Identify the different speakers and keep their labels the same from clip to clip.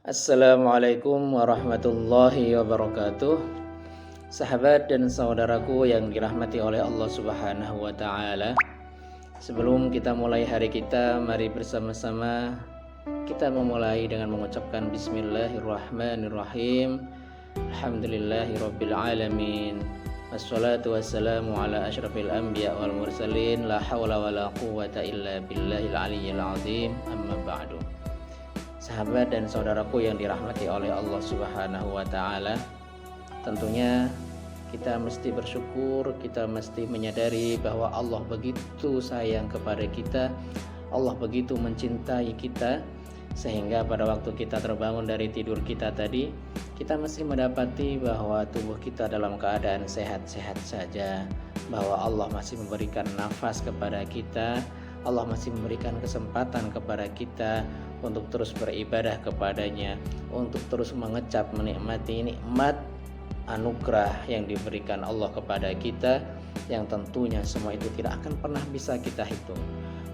Speaker 1: Assalamualaikum warahmatullahi wabarakatuh. Sahabat dan saudaraku yang dirahmati oleh Allah Subhanahu wa taala. Sebelum kita mulai hari kita, mari bersama-sama kita memulai dengan mengucapkan bismillahirrahmanirrahim. Alhamdulillahirabbil alamin. Wassalatu wassalamu ala asyrafil anbiya wal mursalin. La haula wala quwwata illa billahil aliyyil azim. Amma ba'du. Sahabat dan saudaraku yang dirahmati oleh Allah Subhanahu wa taala, tentunya kita mesti bersyukur, kita mesti menyadari bahwa Allah begitu sayang kepada kita, Allah begitu mencintai kita, sehingga pada waktu kita terbangun dari tidur kita tadi, kita masih mendapati bahwa tubuh kita dalam keadaan sehat-sehat saja, bahwa Allah masih memberikan nafas kepada kita, Allah masih memberikan kesempatan kepada kita untuk terus beribadah kepadanya, untuk terus mengecap menikmati nikmat anugerah yang diberikan Allah kepada kita, yang tentunya semua itu tidak akan pernah bisa kita hitung.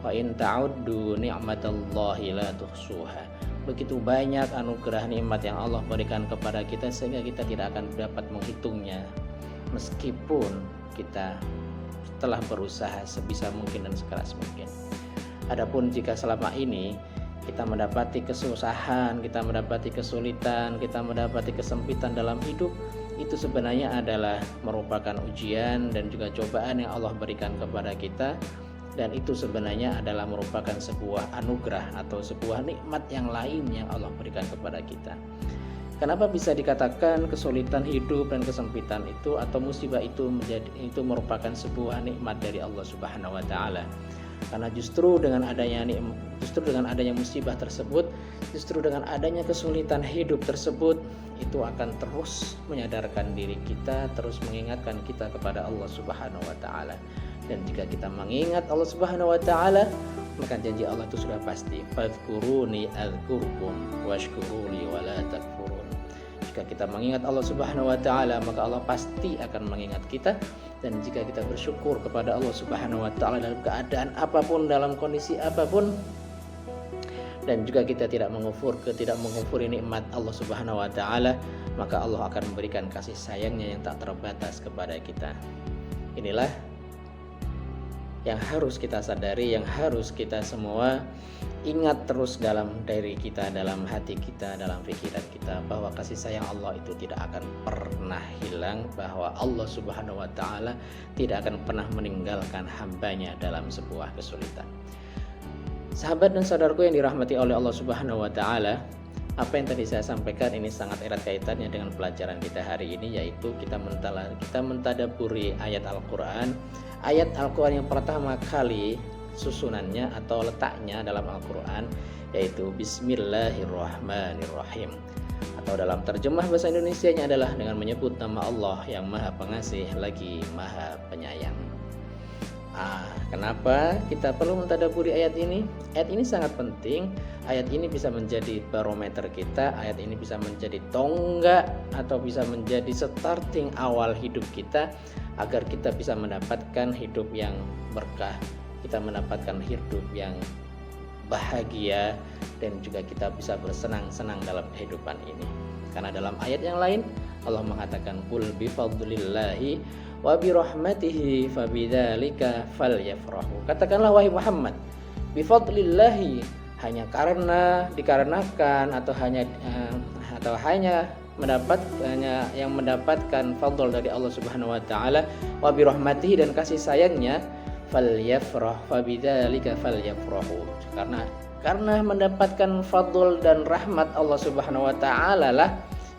Speaker 1: Wa in ta'uddu ni'matallahi la tuhsuha. Begitu banyak anugerah nikmat yang Allah berikan kepada kita sehingga kita tidak akan dapat menghitungnya, meskipun kita telah berusaha sebisa mungkin dan sekeras mungkin. Adapun jika selama ini kita mendapati kesusahan, kita mendapati kesulitan, kita mendapati kesempitan dalam hidup, itu sebenarnya adalah merupakan ujian dan juga cobaan yang Allah berikan kepada kita, dan itu sebenarnya adalah merupakan sebuah anugerah atau sebuah nikmat yang lain yang Allah berikan kepada kita. Kenapa bisa dikatakan kesulitan hidup dan kesempitan itu atau musibah itu merupakan sebuah nikmat dari Allah Subhanahu wa taala? Karena justru dengan adanya musibah tersebut, justru dengan adanya kesulitan hidup tersebut, itu akan terus menyadarkan diri kita, terus mengingatkan kita kepada Allah Subhanahu wa taala. Dan jika kita mengingat Allah Subhanahu wa taala, maka janji Allah itu sudah pasti, fadhkuruni adzkurkum washkuruli wala takfurun. Jika kita mengingat Allah Subhanahu wa taala, maka Allah pasti akan mengingat kita. Dan jika kita bersyukur kepada Allah Subhanahu wa taala dalam keadaan apapun, dalam kondisi apapun, dan juga kita tidak mengufuri nikmat Allah Subhanahu wa taala, maka Allah akan memberikan kasih sayangnya yang tak terbatas kepada kita. Inilah yang harus kita sadari, yang harus kita semua ingat terus dalam diri kita, dalam hati kita, dalam pikiran kita, bahwa kasih sayang Allah itu tidak akan pernah hilang, bahwa Allah Subhanahu wa taala tidak akan pernah meninggalkan hambanya dalam sebuah kesulitan. Sahabat dan saudaraku yang dirahmati oleh Allah Subhanahu wa taala, apa yang tadi saya sampaikan ini sangat erat kaitannya dengan pelajaran kita hari ini, yaitu kita mentadaburi ayat Al-Qur'an. Ayat Al-Qur'an yang pertama kali susunannya atau letaknya dalam Al-Quran, yaitu Bismillahirrahmanirrahim, atau dalam terjemah bahasa Indonesianya adalah dengan menyebut nama Allah yang Maha Pengasih lagi Maha Penyayang. Kenapa kita perlu mentadaburi ayat ini? Ayat ini sangat penting. Ayat ini bisa menjadi barometer kita, ayat ini bisa menjadi tonggak atau bisa menjadi starting awal hidup kita, agar kita bisa mendapatkan hidup yang berkah, kita mendapatkan hidup yang bahagia, dan juga kita bisa bersenang-senang dalam kehidupan ini. Karena dalam ayat yang lain Allah mengatakan, qul bifadlillahi wa birahmatihi fabidzalika falyafrahu. Katakanlah wahai Muhammad, bifadlillahi, hanya dikarenakan atau hanya yang mendapatkan fadl dari Allah Subhanahu wa taala, wa birahmatihi, dan kasih sayangnya, falyafrah fabidzalika falyafrahu. Karena mendapatkan fadl dan rahmat Allah Subhanahu wa taala lah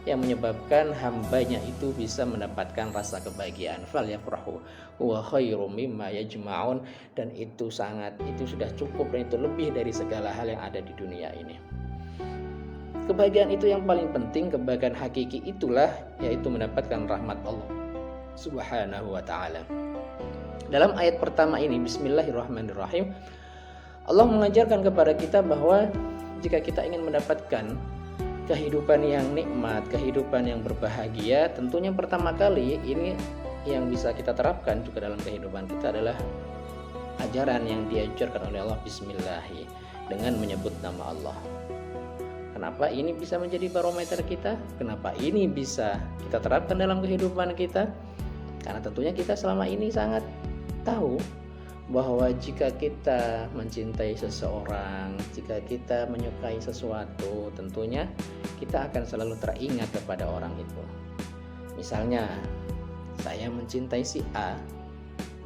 Speaker 1: yang menyebabkan hambanya itu bisa mendapatkan rasa kebahagiaan. Falyafrahu huwa khairum mimma yajma'un, dan itu sudah cukup, dan itu lebih dari segala hal yang ada di dunia ini. Kebahagiaan itu yang paling penting, kebahagiaan hakiki itulah yaitu mendapatkan rahmat Allah Subhanahu wa taala. Dalam ayat pertama ini, Bismillahirrahmanirrahim, Allah mengajarkan kepada kita bahwa jika kita ingin mendapatkan kehidupan yang nikmat, kehidupan yang berbahagia, tentunya pertama kali ini yang bisa kita terapkan juga dalam kehidupan kita adalah ajaran yang diajarkan oleh Allah, Bismillahi, dengan menyebut nama Allah. Kenapa ini bisa menjadi barometer kita? Kenapa ini bisa kita terapkan dalam kehidupan kita? Karena tentunya kita selama ini sangat tahu bahwa jika kita mencintai seseorang, jika kita menyukai sesuatu, tentunya kita akan selalu teringat kepada orang itu. Misalnya, saya mencintai si A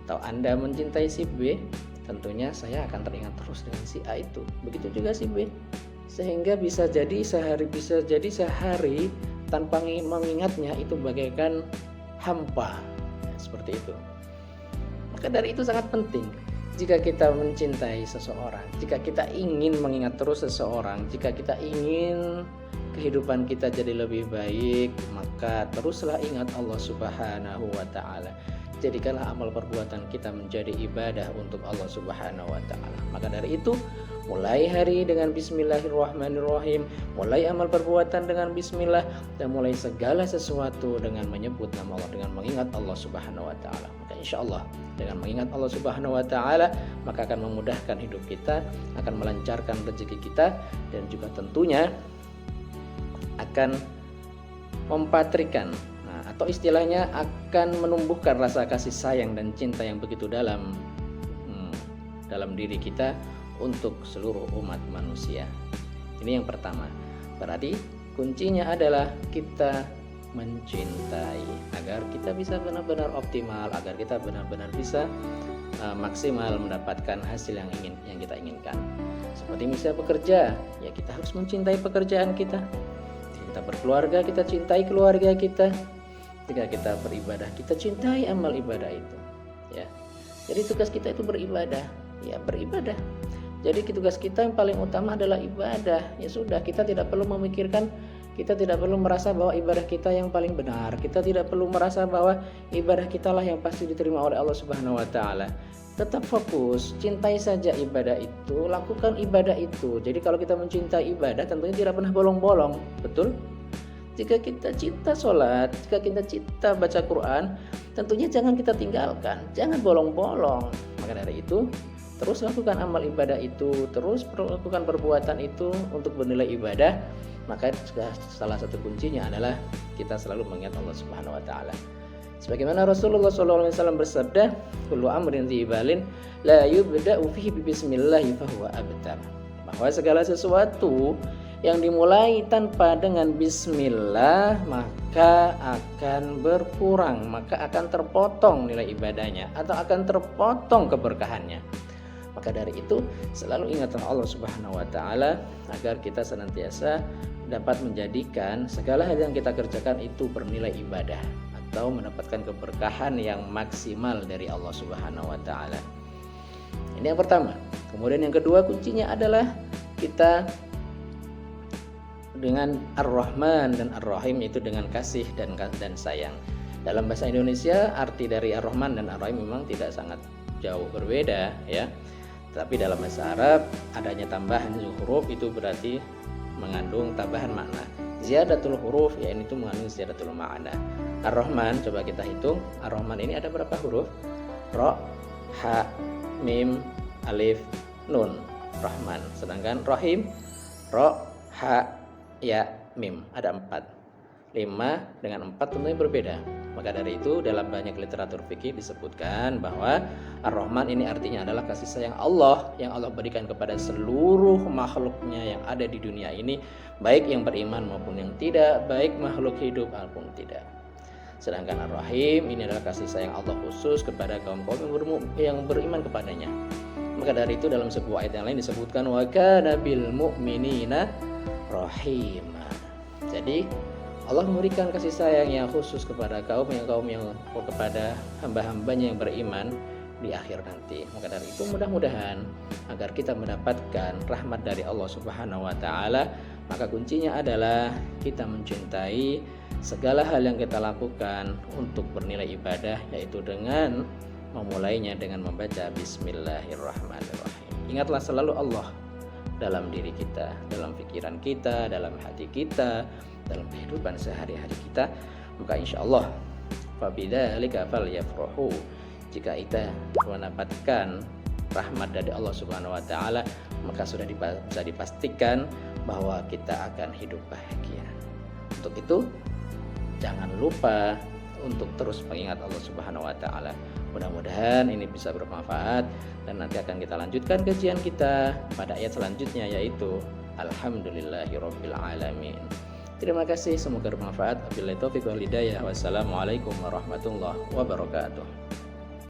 Speaker 1: atau Anda mencintai si B, tentunya saya akan teringat terus dengan si A itu. Begitu juga si B. Sehingga bisa jadi sehari tanpa mengingatnya itu bagaikan hampa, ya, seperti itu. Maka dari itu sangat penting jika kita mencintai seseorang, jika kita ingin mengingat terus seseorang, jika kita ingin kehidupan kita jadi lebih baik, maka teruslah ingat Allah Subhanahu wa Ta'ala. Jadikanlah amal perbuatan kita menjadi ibadah untuk Allah Subhanahu wa Ta'ala. Maka dari itu, mulai hari dengan bismillahirrahmanirrahim, mulai amal perbuatan dengan bismillah, dan mulai segala sesuatu dengan menyebut nama Allah, dengan mengingat Allah Subhanahu wa Ta'ala. Maka insya Allah dengan mengingat Allah Subhanahu wa Ta'ala, maka akan memudahkan hidup kita, akan melancarkan rezeki kita, dan juga tentunya akan mempatrikan, atau istilahnya akan menumbuhkan rasa kasih sayang dan cinta yang begitu dalam diri kita untuk seluruh umat manusia. Ini yang pertama. Berarti kuncinya adalah kita mencintai agar kita bisa benar-benar optimal, agar kita benar-benar bisa maksimal mendapatkan hasil yang kita inginkan. Seperti misalnya bekerja, ya kita harus mencintai pekerjaan kita. Kita berkeluarga, kita cintai keluarga kita. Ketika kita beribadah, kita cintai amal ibadah itu, ya. Jadi tugas kita itu beribadah, ya beribadah. Jadi tugas kita yang paling utama adalah ibadah. Ya sudah, kita tidak perlu memikirkan, kita tidak perlu merasa bahwa ibadah kita yang paling benar. Kita tidak perlu merasa bahwa ibadah kita lah yang pasti diterima oleh Allah Subhanahu wa Ta'ala. Tetap fokus, cintai saja ibadah itu, lakukan ibadah itu. Jadi kalau kita mencintai ibadah, tentunya tidak pernah bolong-bolong, betul? Jika kita cinta sholat, jika kita cinta baca Quran, tentunya jangan kita tinggalkan, jangan bolong-bolong. Maka dari itu, terus lakukan amal ibadah itu, terus lakukan perbuatan itu untuk bernilai ibadah. Maka salah satu kuncinya adalah kita selalu mengingat Allah Subhanahu wa Ta'ala. Sebagaimana Rasulullah SAW bersabda, kullu amrin dzibalin la yubda'u fihi bismillah fahuwa abtar. Bahwa segala sesuatu yang dimulai tanpa dengan bismillah maka akan berkurang, maka akan terpotong nilai ibadahnya atau akan terpotong keberkahannya. Maka dari itu selalu ingatlah Allah Subhanahu wa Ta'ala agar kita senantiasa dapat menjadikan segala hal yang kita kerjakan itu bernilai ibadah atau mendapatkan keberkahan yang maksimal dari Allah Subhanahu wa Ta'ala. Ini yang pertama. Kemudian yang kedua kuncinya adalah kita dengan Ar-Rahman dan Ar-Rahim, itu dengan kasih dan sayang. Dalam bahasa Indonesia arti dari Ar-Rahman dan Ar-Rahim memang tidak sangat jauh berbeda, ya. Tapi dalam bahasa Arab adanya tambahan huruf itu berarti mengandung tambahan makna. Ziyadatul huruf ya ini itu mengandung ziyadatul makna. Ar-Rahman coba kita hitung. Ar-Rahman ini ada berapa huruf? Ra, ha, mim, alif, nun. Rahman. Sedangkan Rahim ra, ha, ya, mim, ada 4. 5 dengan 4 tentunya berbeda. Maka dari itu dalam banyak literatur fikih disebutkan bahwa Ar-Rahman ini artinya adalah kasih sayang Allah yang Allah berikan kepada seluruh makhluknya yang ada di dunia ini, baik yang beriman maupun yang tidak, baik makhluk hidup maupun tidak. Sedangkan Ar-Rahim ini adalah kasih sayang Allah khusus kepada kaum-kaum yang beriman kepadanya. Maka dari itu dalam sebuah ayat yang lain disebutkan wa kana bil mu'minina rahima. Jadi Allah memberikan kasih sayang yang khusus kepada kaum yang kepada hamba-hambanya yang beriman di akhir nanti. Maka dari itu mudah-mudahan agar kita mendapatkan rahmat dari Allah Subhanahu wa Ta'ala, maka kuncinya adalah kita mencintai segala hal yang kita lakukan untuk bernilai ibadah, yaitu dengan memulainya dengan membaca Bismillahirrahmanirrahim. Ingatlah selalu Allah dalam diri kita, dalam pikiran kita, dalam hati kita, dalam kehidupan sehari-hari kita. Maka insya Allah fabidzalika falyafrahu, jika kita mendapatkan rahmat dari Allah Subhanahu wa taala, maka sudah bisa dipastikan bahwa kita akan hidup bahagia. Untuk itu, jangan lupa untuk terus mengingat Allah Subhanahu wa taala. Mudah-mudahan ini bisa bermanfaat, dan nanti akan kita lanjutkan kajian kita pada ayat selanjutnya, yaitu Alhamdulillahirabbil alamin. Terima kasih, semoga bermanfaat. Wabillahi taufiq wal hidayah. Wassalamualaikum warahmatullahi wabarakatuh.